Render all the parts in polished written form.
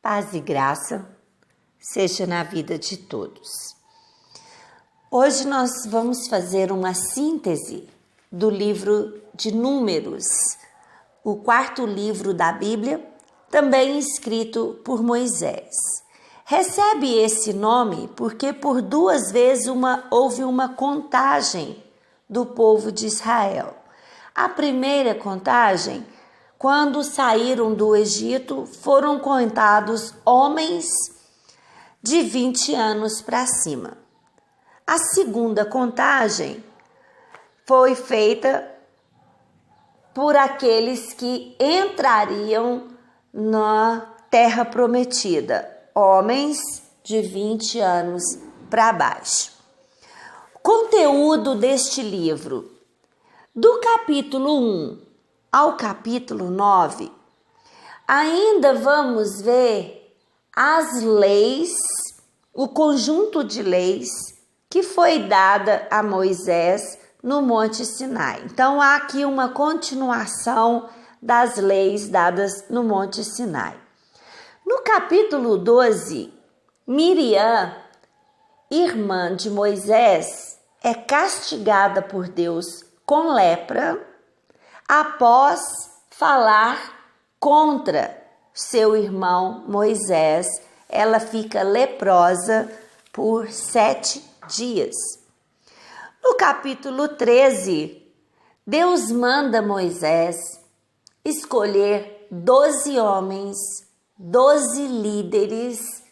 Paz e graça seja na vida de todos. Hoje nós vamos fazer uma síntese do livro de Números, o quarto livro da Bíblia, também escrito por Moisés. Recebe esse nome porque por duas vezes houve uma contagem do povo de Israel. A primeira contagem, quando saíram do Egito, foram contados homens de 20 anos para cima. A segunda contagem foi feita por aqueles que entrariam na terra prometida, homens de 20 anos para baixo. Conteúdo deste livro, do capítulo 1 ao capítulo 9, ainda vamos ver as leis, o conjunto de leis que foi dada a Moisés no Monte Sinai. Então, há aqui uma continuação das leis dadas no Monte Sinai. No capítulo 12, Miriam, irmã de Moisés, é castigada por Deus com lepra após falar contra seu irmão Moisés. Ela fica leprosa por 7 dias. No capítulo 13, Deus manda Moisés escolher 12 homens, 12 líderes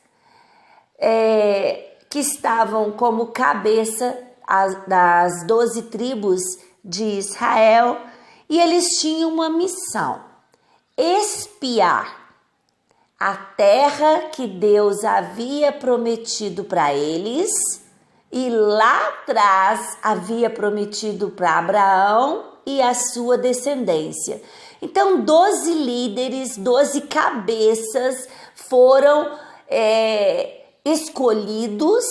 que estavam como cabeça das 12 tribos de Israel, e eles tinham uma missão: espiar a terra que Deus havia prometido para eles, e lá atrás havia prometido para Abraão e a sua descendência. Então, 12 líderes, 12 cabeças foram escolhidos,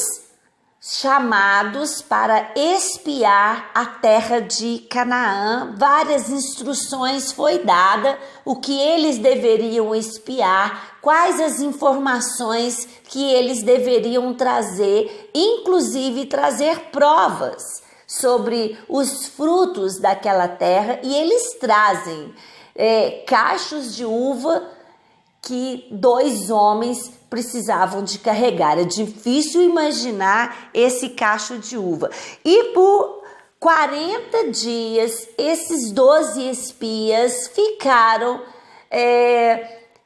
chamados para espiar a terra de Canaã. Várias instruções foi dada, o que eles deveriam espiar, quais as informações que eles deveriam trazer, inclusive trazer provas sobre os frutos daquela terra, e eles trazem cachos de uva que 2 homens precisavam de carregar. É difícil imaginar esse cacho de uva. E por 40 dias, esses 12 espias ficaram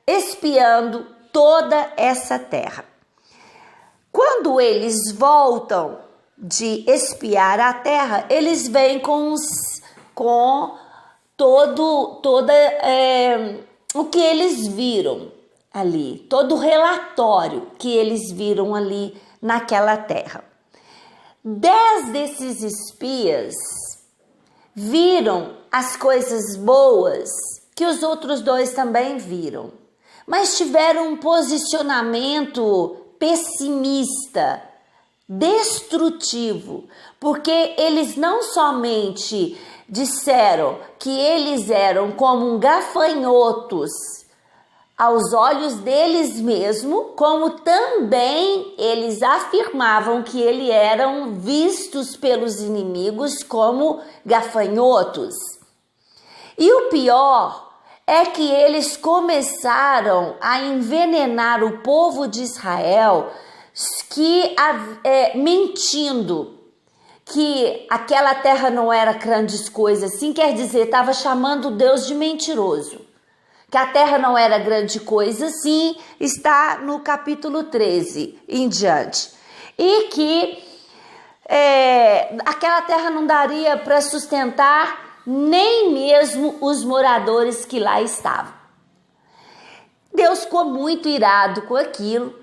espiando toda essa terra. Quando eles voltam de espiar a terra, eles vêm com o que eles viram ali, todo o relatório que eles viram ali naquela terra. 10 desses espias viram as coisas boas que os outros 2 também viram, mas tiveram um posicionamento pessimista, destrutivo, porque eles não somente disseram que eles eram como gafanhotos aos olhos deles mesmos, como também eles afirmavam que eles eram vistos pelos inimigos como gafanhotos. E o pior é que eles começaram a envenenar o povo de Israel, mentindo que aquela terra não era grandes coisas, assim, quer dizer, estava chamando Deus de mentiroso. Que a terra não era grande coisa, sim, está no capítulo 13 em diante. E que aquela terra não daria para sustentar nem mesmo os moradores que lá estavam. Deus ficou muito irado com aquilo,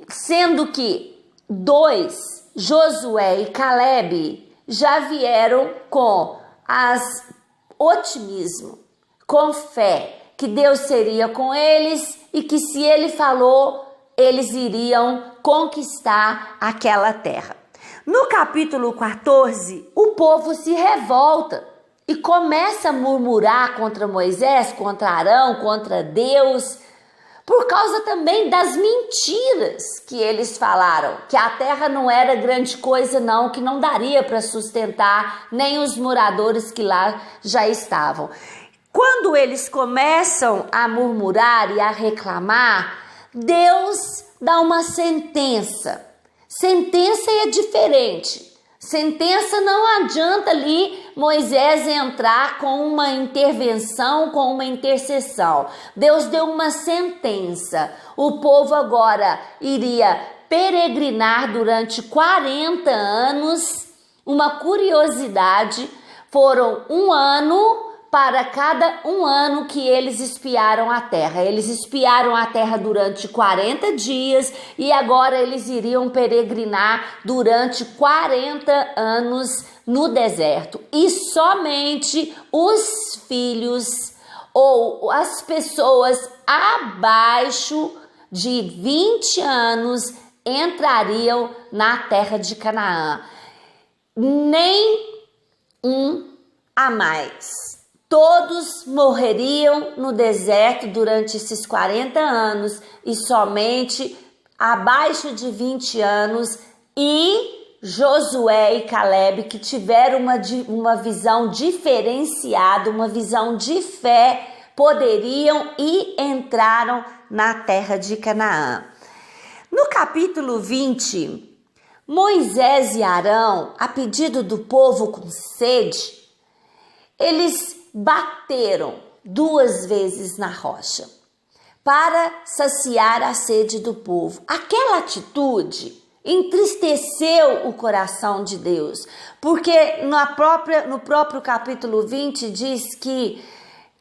sendo que 2, Josué e Caleb, já vieram com otimismo, com fé, que Deus seria com eles e que se ele falou, eles iriam conquistar aquela terra. No capítulo 14, o povo se revolta e começa a murmurar contra Moisés, contra Arão, contra Deus, por causa também das mentiras que eles falaram, que a terra não era grande coisa não, que não daria para sustentar nem os moradores que lá já estavam. Quando eles começam a murmurar e a reclamar, Deus dá uma sentença. Sentença é diferente. Sentença não adianta ali Moisés entrar com uma intervenção, com uma intercessão. Deus deu uma sentença. O povo agora iria peregrinar durante 40 anos. Uma curiosidade, foram um ano para cada um ano que eles espiaram a terra. Eles espiaram a terra durante 40 dias e agora eles iriam peregrinar durante 40 anos no deserto. E somente os filhos ou as pessoas abaixo de 20 anos entrariam na terra de Canaã. Nem um a mais. Todos morreriam no deserto durante esses 40 anos e somente abaixo de 20 anos e Josué e Caleb, que tiveram uma visão diferenciada, uma visão de fé, poderiam e entraram na terra de Canaã. No capítulo 20, Moisés e Arão, a pedido do povo com sede, eles bateram 2 vezes na rocha para saciar a sede do povo. Aquela atitude entristeceu o coração de Deus, porque no próprio capítulo 20 diz que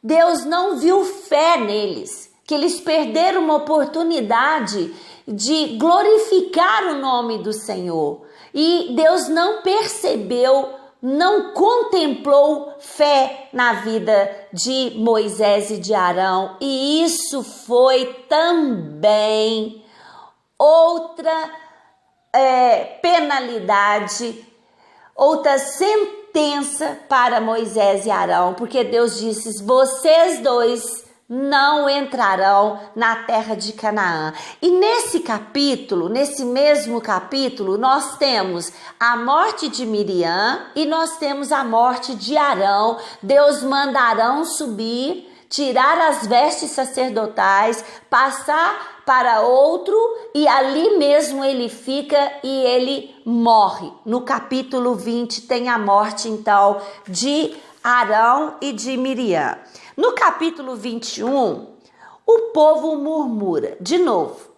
Deus não viu fé neles, que eles perderam uma oportunidade de glorificar o nome do Senhor. E Deus não percebeu, não contemplou fé na vida de Moisés e de Arão. E isso foi também outra penalidade, outra sentença para Moisés e Arão, porque Deus disse: vocês dois não entrarão na terra de Canaã. E nesse mesmo capítulo, nós temos a morte de Miriam e nós temos a morte de Arão. Deus manda Arão subir, tirar as vestes sacerdotais, passar para outro e ali mesmo ele fica e ele morre. No capítulo 20 tem a morte então de Arão e de Miriam. No capítulo 21, o povo murmura de novo.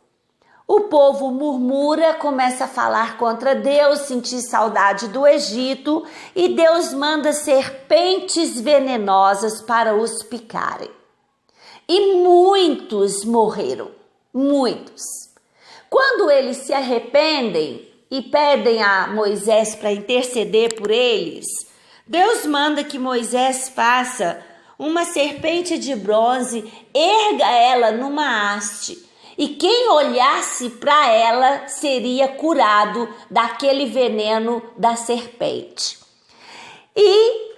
O povo murmura, começa a falar contra Deus, sentir saudade do Egito, e Deus manda serpentes venenosas para os picarem. E muitos morreram, muitos. Quando eles se arrependem e pedem a Moisés para interceder por eles, Deus manda que Moisés faça uma serpente de bronze, erga ela numa haste, e quem olhasse para ela seria curado daquele veneno da serpente. E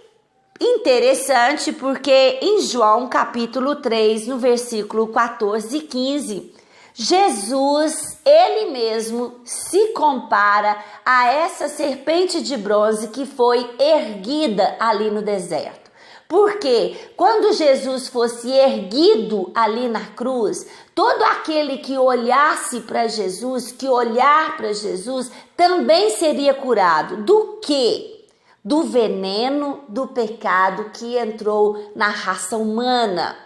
interessante porque em João capítulo 3, no versículo 14 e 15, Jesus, ele mesmo, se compara a essa serpente de bronze que foi erguida ali no deserto. Porque quando Jesus fosse erguido ali na cruz, todo aquele que olhasse para Jesus, que olhar para Jesus, também seria curado. Do quê? Do veneno do pecado que entrou na raça humana.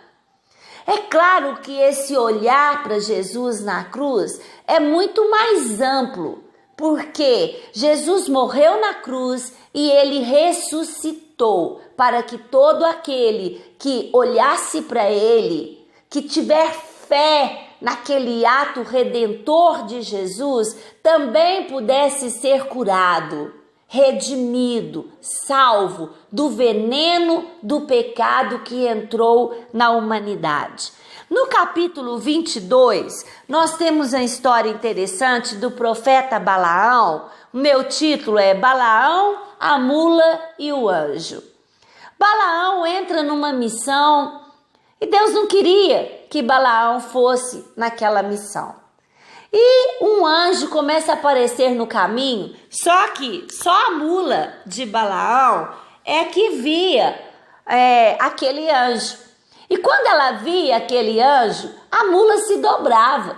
É claro que esse olhar para Jesus na cruz é muito mais amplo, porque Jesus morreu na cruz e ele ressuscitou para que todo aquele que olhasse para ele, que tiver fé naquele ato redentor de Jesus, também pudesse ser curado, redimido, salvo do veneno do pecado que entrou na humanidade. No capítulo 22, nós temos a história interessante do profeta Balaão. O meu título é Balaão, a mula e o anjo. Balaão entra numa missão e Deus não queria que Balaão fosse naquela missão. E um anjo começa a aparecer no caminho, só que só a mula de Balaão é que via aquele anjo. E quando ela via aquele anjo, a mula se dobrava.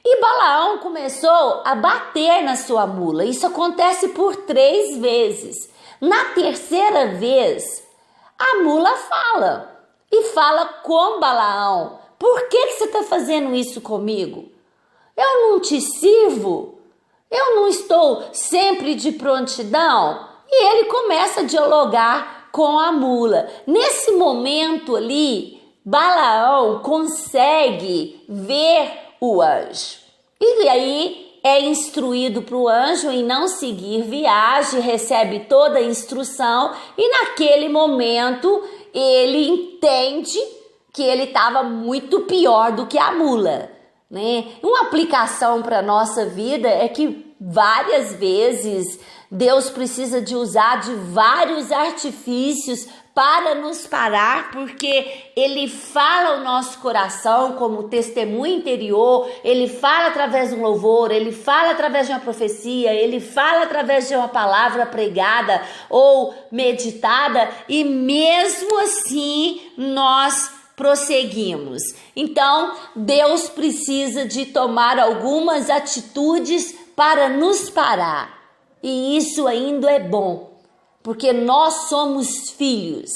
E Balaão começou a bater na sua mula. Isso acontece por 3 vezes. Na terceira vez, a mula fala. E fala com Balaão: por que você está fazendo isso comigo? Eu não te sirvo? Eu não estou sempre de prontidão? E ele começa a dialogar com a mula. Nesse momento ali, Balaão consegue ver o anjo. E aí é instruído para o anjo em não seguir viagem, recebe toda a instrução e naquele momento ele entende que ele estava muito pior do que a mula. Uma aplicação para a nossa vida é que várias vezes Deus precisa de usar de vários artifícios para nos parar, porque Ele fala ao nosso coração como testemunho interior, Ele fala através de um louvor, Ele fala através de uma profecia, Ele fala através de uma palavra pregada ou meditada, e mesmo assim nós prosseguimos. Então, Deus precisa de tomar algumas atitudes para nos parar. E isso ainda é bom, porque nós somos filhos.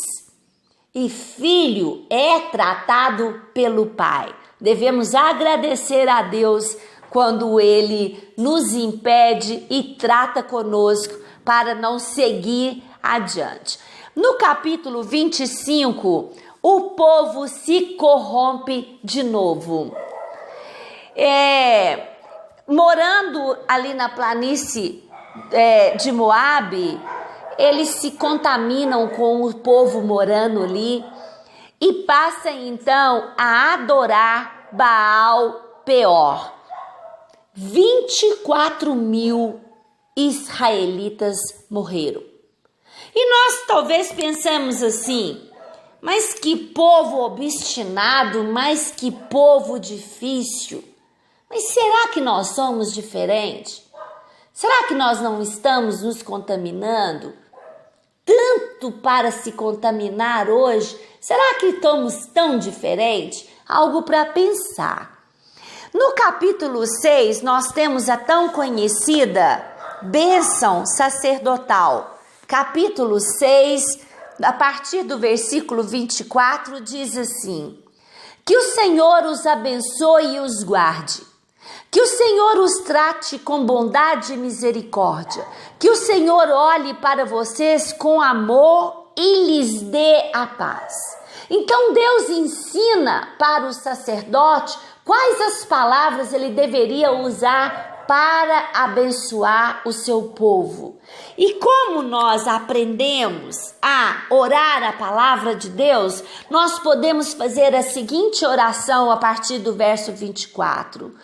E filho é tratado pelo Pai. Devemos agradecer a Deus quando Ele nos impede e trata conosco para não seguir adiante. No capítulo 25, o povo se corrompe de novo. Morando ali na planície de Moabe, eles se contaminam com o povo morando ali e passam então a adorar Baal Peor. 24.000 israelitas morreram. E nós talvez pensamos assim: mas que povo obstinado, mas que povo difícil. Mas será que nós somos diferentes? Será que nós não estamos nos contaminando? Tanto para se contaminar hoje, será que estamos tão diferentes? Algo para pensar. No capítulo 6, nós temos a tão conhecida bênção sacerdotal. Capítulo 6, a partir do versículo 24, diz assim: que o Senhor os abençoe e os guarde. Que o Senhor os trate com bondade e misericórdia. Que o Senhor olhe para vocês com amor e lhes dê a paz. Então Deus ensina para o sacerdote quais as palavras ele deveria usar para abençoar o seu povo. E como nós aprendemos a orar a palavra de Deus, nós podemos fazer a seguinte oração a partir do verso 24.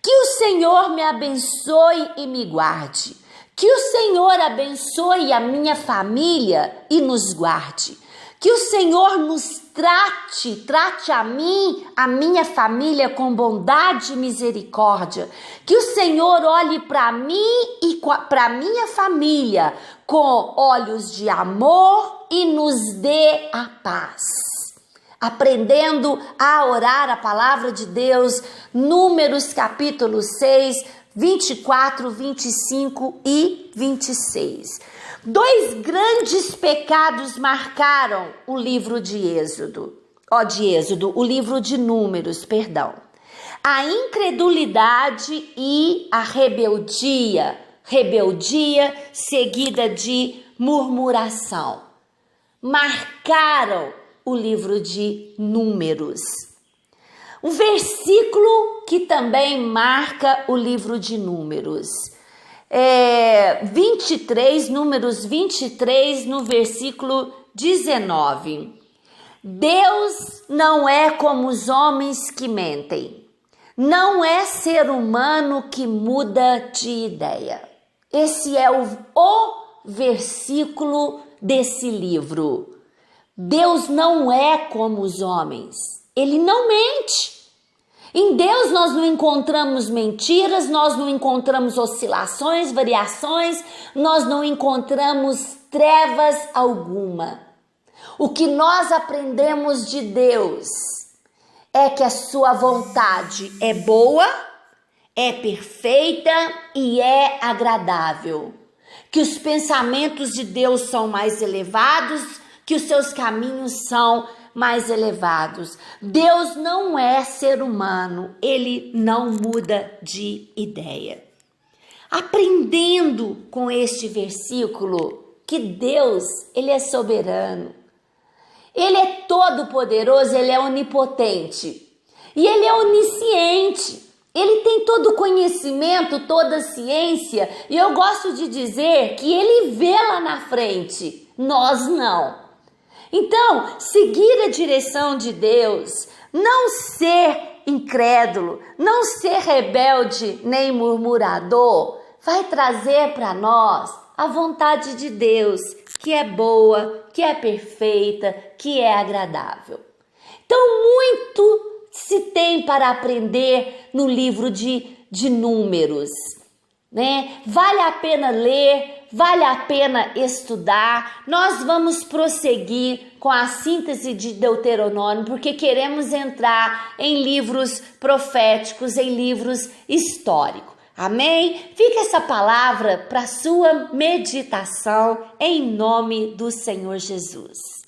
Que o Senhor me abençoe e me guarde. Que o Senhor abençoe a minha família e nos guarde. Que o Senhor nos trate a mim, a minha família com bondade e misericórdia. Que o Senhor olhe para mim e para minha família com olhos de amor e nos dê a paz. Aprendendo a orar a palavra de Deus, Números capítulo 6, 24, 25 e 26. 2 grandes pecados marcaram o livro de Êxodo, o livro de Números, perdão. A incredulidade e a rebeldia seguida de murmuração. Marcaram o livro de Números. Um versículo que também marca o livro de Números. 23, Números 23, no versículo 19. Deus não é como os homens que mentem. Não é ser humano que muda de ideia. Esse é o versículo desse livro. Deus não é como os homens. ele não mente. Em Deus nós não encontramos mentiras, nós não encontramos oscilações, variações, nós não encontramos trevas alguma. O que nós aprendemos de Deus é que a sua vontade é boa, é perfeita e é agradável. Que os pensamentos de Deus são mais elevados, que os seus caminhos são mais elevados. Deus não é ser humano, ele não muda de ideia. Aprendendo com este versículo que Deus, ele é soberano. Ele é todo poderoso, ele é onipotente. E ele é onisciente. Ele tem todo o conhecimento, toda a ciência. E eu gosto de dizer que ele vê lá na frente. Nós não. Então, seguir a direção de Deus, não ser incrédulo, não ser rebelde nem murmurador, vai trazer para nós a vontade de Deus, que é boa, que é perfeita, que é agradável. Então, muito se tem para aprender no livro de Números, né? Vale a pena ler, vale a pena estudar. Nós vamos prosseguir com a síntese de Deuteronômio, porque queremos entrar em livros proféticos, em livros históricos. Amém? Fica essa palavra para sua meditação em nome do Senhor Jesus.